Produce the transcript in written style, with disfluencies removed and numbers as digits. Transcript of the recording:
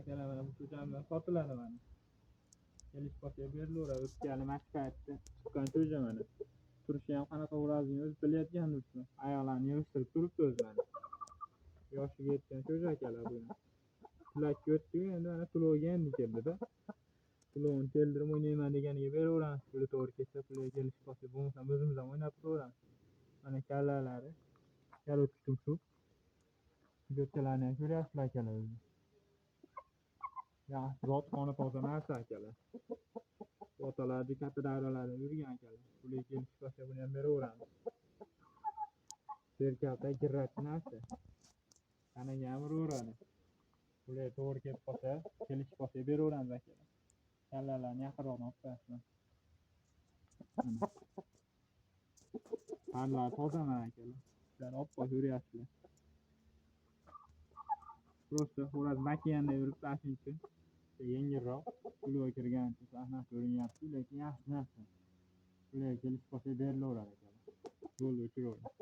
akalar mana bu cho'jamdan sotiladi mana. Kelish postiga berilaveradi. O'tkali mashqatda chiqqan cho'ja mana. Turishi ham qanaqa urazini o'zi bilayotgan uchun oyoqlarini yig'ishtirib turibdi o'zi mana. Yoshiga yetgan cho'ja akalar bu. Tilakka o'tdi-yu, endi mana to'lovga endi keldi-da. To'lovini keldirib o'ynayman deganiga beraveramiz. Puli to'g'ri kelsa pulga kelish postiga bo'lmasa o'zimiz ham o'ynab turaveramiz. Mana kallalari kalotka tumshuq. Videochalarni ham ko'ryapsizlar akalar o'zi. Yaxshi zot qoni toza narsa akalar. Otalarni katta davralarda yurgan akalar. Pulga kelish postiga buni ham beraveramiz. Serkalta girratchi narsa. Tanaga ham uraveradi. Pulga to'g'ri kelib qolsa kelish postiga beraveramiz akalar. Kallalarni yaqinroqdan olib qo'yasizlar. Parlar toza mana akalar. Sizlar olib qo'yib yurasizlar. Просто xo'roz makiyanda yuribdi shuning uchun yengilroq pulga kirgan sahnasi ko'rinyapti, lekin yaxshi narsa. Pulga kelish postiga berilaveradi akalar. Yo'lda o'chiraveradi.